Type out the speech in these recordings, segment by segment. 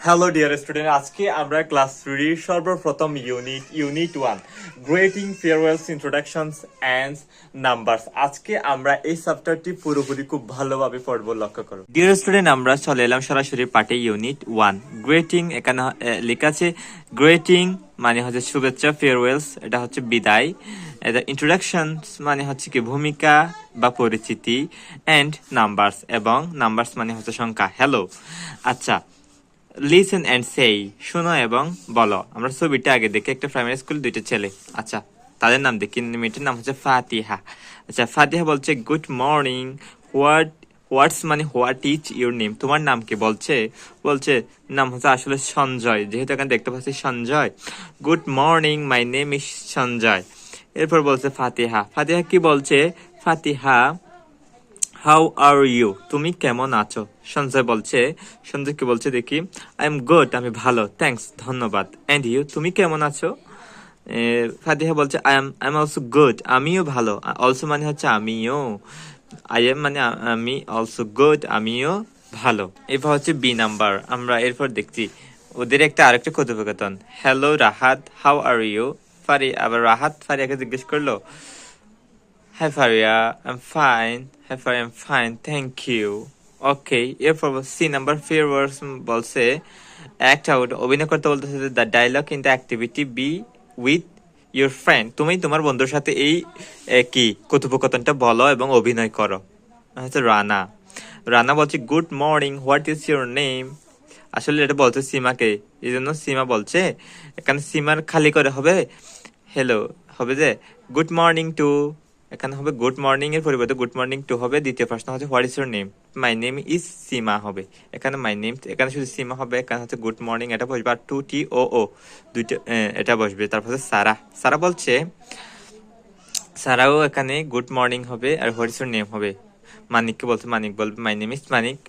Hello dear student, আজকে আমরা class 3 সর্বপ্রথম unit 1 grating farewells introductions and numbers. আজকে আমরা এই চ্যাপ্টারটি পুরোপুরি খুব ভালোভাবে পড়ব, লক্ষ্য করো। ডিয়ার স্টুডেন্ট, আমরা চলে এলাম সরাসরি পার্টে ইউনিট 1 গ্রেটিং। এখানে লেখা আছে গ্রেটিং মানে হচ্ছে শুভেচ্ছা, ফেয়ারওয়েলস এটা হচ্ছে বিদায়, ইন্ট্রোডাকশনস মানে হচ্ছে কি ভূমিকা বা পরিচিতি, অ্যান্ড নাম্বারস এবং নাম্বারস মানে হচ্ছে সংখ্যা। হ্যালো, আচ্ছা, লিসেন অ্যান্ড সেই শোনো এবং বলো। আমরা ছবিটা আগে দেখি, একটা প্রাইমারি স্কুল, দুইটা ছেলে। আচ্ছা, তাদের নাম দেখি। মেয়েটার নাম হচ্ছে ফাতিহা। আচ্ছা, ফাতিহা বলছে গুড মর্নিং, হোয়াটস মানে হোয়াট ইজ ইউর নেম, তোমার নাম কি? বলছে নাম হচ্ছে আসলে সঞ্জয়, যেহেতু এখানে দেখতে পাচ্ছি Sanjay. Good morning, my name is Sanjay. এরপর বলছে ফাতিহা কি বলছে? ফাতিহা হাউ আর ইউ, তুমি কেমন আছো? সঞ্জয় কি বলছে দেখি, আই এম গুড, আমি ভালো, থ্যাঙ্কস, ধন্যবাদ। অ্যান্ড ইউ, তুমি কেমন আছো? ফাতিহা বলছে আই এম অলসো গুড, আমিও ভালো। অলসো মানে হচ্ছে আমিও, আই এম মানে আমি, অলসো গুড আমিও ভালো। এরপর হচ্ছে বি নাম্বার। আমরা এরপর দেখছি ওদের আরেকটা কথোপকথন। Hello Rahat, how are you? আবার রাহাত ফারিয়াকে জিজ্ঞেস করলো, Hi Faria, I'm fine. Hi Faria, I'm fine. Thank you. Okay, এরপর সি নাম্বার ফেয়ারওয়েলস বলছে অ্যাক্ট আউট, অভিনয় করতে বলতেছে the dialogue in the activity B with your friend, তুমি তোমার বন্ধুর সাথে এই কি কথোপকথনটা বলো এবং অভিনয় করো। হচ্ছে রানা বলছে good morning, what is your name? আসলে এটা বলছে সীমাকে, এই জন্য সীমা বলছে, এখানে সীমার খালি করে হবে হ্যালো, হবে যে গুড মর্নিং টু, এখানে হবে গুড মর্নিং এর পরিবর্তে গুড মর্নিং টু হবে। দ্বিতীয় প্রশ্ন হচ্ছে what is your name? My name is Seema হবে। এখানে মাই নেম, এখানে শুধু সীমা হবে। এখানে হচ্ছে গুড মর্নিং এটা বসবে, আর টু টি ও দুইটা এটা বসবে। তারপর হচ্ছে সারা বলছে, সারাও এখানে গুড মর্নিং হবে আর হোয়াট ইজ ইউর নেম হবে। মানিককে বলছে, মানিক বলবে মাই নেম ইজ মানিক,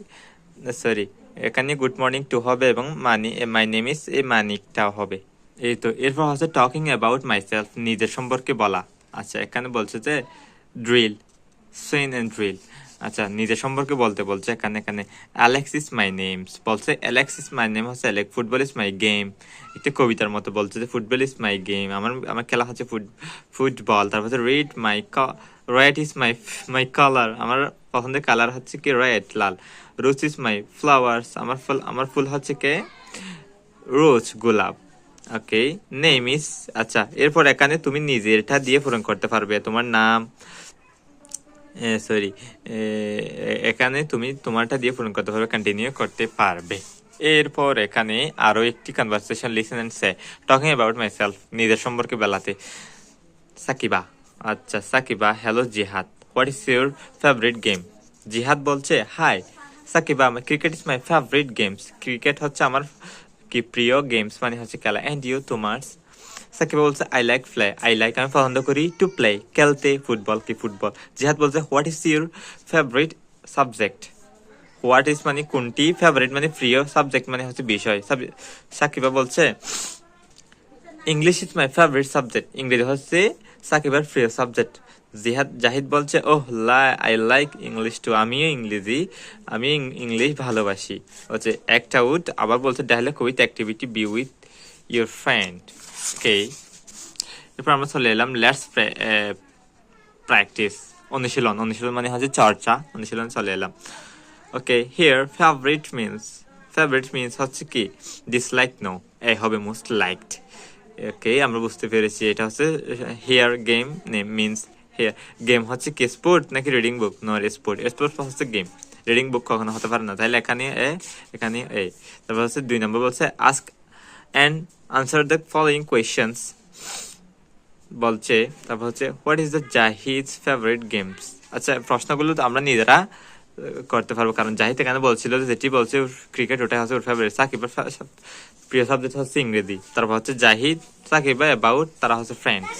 সরি, এখানে গুড মর্নিং টু হবে এবং মাই নেম ইজ এই মানিকটাও হবে। এই তো, এরপর হচ্ছে টকিং অ্যাবাউট মাইসেলফ, নিজের সম্পর্কে বলা। আচ্ছা, এখানে বলছে যে ড্রিল, সুইন এন্ড ড্রিল। আচ্ছা, নিজের সম্পর্কে বলছে এখানে অ্যালেক্স ইজ মাই নেমস, বলছে অ্যালেক্স ইজ মাই নেম হচ্ছে Alex, football is my game, একটা কবিতার মতো বলছে যে ফুটবল ইজ মাই গেম, আমার খেলা হচ্ছে ফুটবল। তারপর রেড ইজ মাই কালার, আমার পছন্দের কালার হচ্ছে কি red, Lal. Rose is my flowers, আমার ফুল হচ্ছে কে রোজ, গোলাপ। ওকে, নেম ইজ, আচ্ছা, এরপর এখানে তুমি নিজেরটা দিয়ে পূরণ করতে পারবে, তোমার নাম, সরি, এখানে তুমি তোমারটা দিয়ে পূরণ করতে পারবে, কন্টিনিউ করতে পারবে। এরপর এখানে আরো একটি conversation, listen and say, talking about myself, নিজের সম্পর্কে বেলাতে। সাকিবা, আচ্ছা, Sakiba, hello Jihad, what is your favourite game? Jihad বলছে hi Sakiba, cricket is my favourite games, cricket হচ্ছে আমার কি প্রিয়, গেমস মানে হচ্ছে খেলা। অ্যান্ড ইউ, তোমার? সাকিবা বলছে আই লাইক আমি পছন্দ করি টু প্লে, খেলতে, ফুটবল জিহাদ বলছে what is your favourite subject? What is মানে কোনটি, ফেভারিট মানে প্রিয়, সাবজেক্ট মানে হচ্ছে বিষয়। সাকিবা বলছে English is my favourite subject, ইংরেজি হচ্ছে সাকিবার প্রিয় সাবজেক্ট। জাহিদ বলছে আই লাইক ইংলিশ টু, আমি ইংলিশ ভালোবাসি। হচ্ছে অ্যাক্ট আউট, আবার বলছে dialogue with activity B with your friend. Okay, এরপর আমরা চলে এলাম লেটস প্র্যাকটিস, অনুশীলন মানে হচ্ছে চর্চা, অনুশীলন চলে এলাম। ওকে, হিয়ার ফেভারিট মিনস হচ্ছে কি ডিসলাইক, নো, এই হবে মোস্ট লাইকড। ওকে, আমরা বুঝতে পেরেছি এটা হচ্ছে here game name means here, game হচ্ছে কি স্পোর্ট নাকি রিডিং বুক? নো, স্পোর্ট হচ্ছে গেম, রিডিং বুক কখনো হতে পারে না, তাহলে এখানে এ। তারপর হচ্ছে 2 নম্বর বলছে ask and answer the following questions বলছে। তারপর হচ্ছে what is the Zahid's favourite games? আচ্ছা, প্রশ্নগুলো তো আমরা নিজেরা করতে পারবো, কারণ জাহিদ এখানে বলছিল যেটি বলছে ক্রিকেট, ওটা হচ্ছে ওর ফেভারিট। সাকিবের প্রিয় সাবজেক্ট হচ্ছে ইংরেজি। তারপর হচ্ছে জাহিদ, সাকিব অ্যাবাউট, তারা হচ্ছে ফ্রেন্ডস।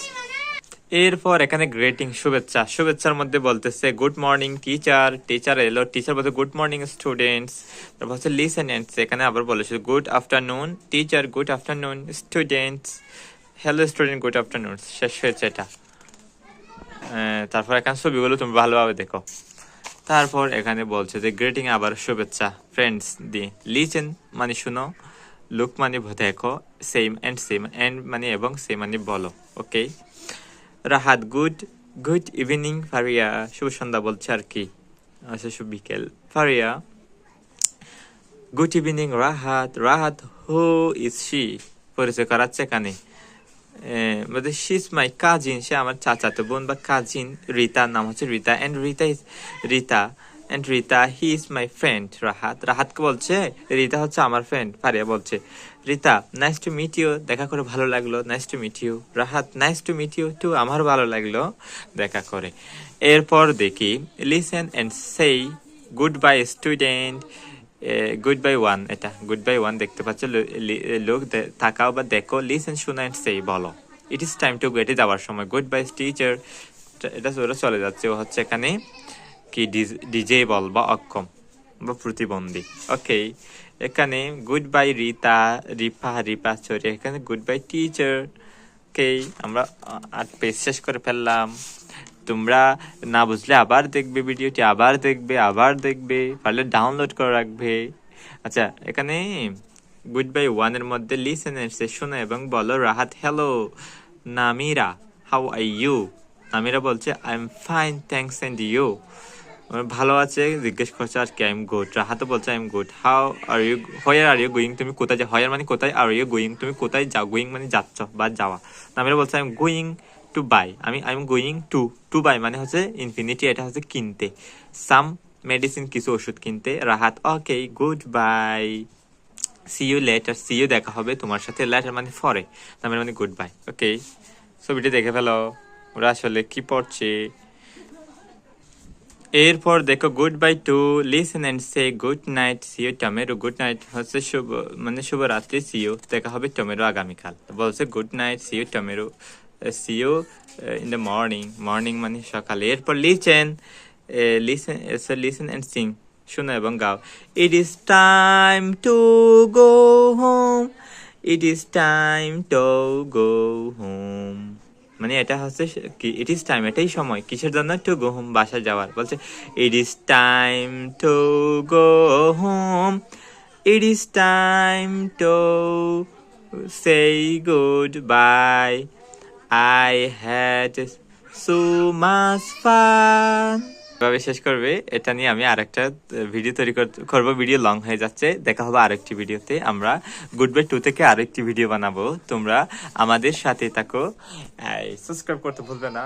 এরপর এখানে গ্রেটিং, শুভেচ্ছার মধ্যে বলতেছে গুড মর্নিং টিচার এলো, টিচার বলছে গুড মর্নিং স্টুডেন্টস। তারপর হচ্ছে লিসেন এন্ড এখানে আবার বলেছে good afternoon teacher, good afternoon students, hello student, good afternoon. শেষ হয়েছে এটা। তারপর এখানে ছবিগুলো তুমি ভালোভাবে দেখো। তারপর এখানে বলছে যে গ্রেটিং আবার শুভেচ্ছা ফ্রেন্ডস দিয়ে, লিসেন মানে শুনো, লুক মানে দেখো, সেম এন্ড মানে এবং সেম মানে বলো। Okay, Rahat good evening Faria, শুভ সন্ধ্যা বলছে আর কি, আচ্ছা শুভ বিকেল। Faria good evening Rahat who is she, পরিচয় করাচ্ছে এখানে। শি ইজ মাই কাজিন, সে আমার চাচাতো বোন বা কাজিন। রিতার নাম হচ্ছে Rita, and Rita he is my friend. রাহাতকে বলছে রিতা হচ্ছে আমার ফ্রেন্ড। ফারিয়া বলছে Rita nice to meet you, দেখা করে ভালো লাগলো। Nice to meet you. Rahat nice to meet you two, আমার ভালো লাগলো দেখা করে। এরপর দেখি লিসেন এন্ড সেই good bye student. Good bye one, এটা গুড বাই ওয়ান দেখতে পাচ্ছ, লোক তাকাও বা দেখো। লিসেন শোনা এন্ড সেই বলো। ইট ইজ টাইম টু গেটে যাওয়ার সময়। গুড বাই টিচার, এটা ওরা চলে যাচ্ছে, ও হচ্ছে এখানে কি ডিজেবল বা অক্ষম বা প্রতিবন্ধী। ওকে, এখানে গুড বাই রিপা সরি, এখানে গুড বাই টিচার। ওকে, আমরা 8 পেজ শেষ করে ফেললাম। তোমরা না বুঝলে আবার দেখবে ভিডিওটি, আবার দেখবে, পারলে ডাউনলোড করে রাখবে। আচ্ছা, এখানে গুড বাই ওয়ানের মধ্যে লিসেন এসে শোনো এবং বলো। Rahat hello Namira, how are you. Namira বলছে I am fine thanks and you, ভালো আছে জিজ্ঞেস করছে আর কি। I am good. রাহাতও বলছে I am good. How are you, where are you going, তুমি কোথায় যাও। হোয়ার মানে কোথায়, আর ইউ গোয়িং তুমি কোথায় যাও। গোয়িং মানে যাচ্ছ বা যাওয়া। নামিরা বলছে I am going to buy, I am going to buy মানে হচ্ছে ইনফিনিটি, এটা হচ্ছে কিনতে। সাম মেডিসিন, কিছু ওষুধ কিনতে। Rahat okay good bye, see you later, see you দেখা হবে তোমার সাথে। লেটার মানে ফরে, তার মানে গুড বাই। ওকে, ছবিটি দেখে ফেলো ওরা আসলে কি পড়ছে। এরপর দেখো good bye to listen and say good night see you tomato. Good night হচ্ছে শুভ মানে শুভরাত্রি, সি ইউ দেখা হবে টমেটো আগামীকাল। বলছে good night see you tomato, see you in the morning মানে সকালে। এরপর লিসেন এন্ড সিং, শোনো এবং গাও। It is time to go home, it is time to go home মানে এটা হচ্ছে কি, ইট ইজ টাইম এটাই সময় কিসের জন্য, টু গো হোম বাসায় যাওয়ার। বলছে it is time to go home, it is time to say goodbye, I had so much fun. এভাবে শেষ করবে। এটা নিয়ে আমি আরেকটা ভিডিও তৈরি করবো, ভিডিও লং হয়ে যাচ্ছে। দেখা হবে আরেকটি ভিডিওতে। আমরা গুড বাই 2 থেকে আরেকটি ভিডিও বানাবো। তোমরা আমাদের সাথে থাকো, সাবস্ক্রাইব করতে ভুলবে না।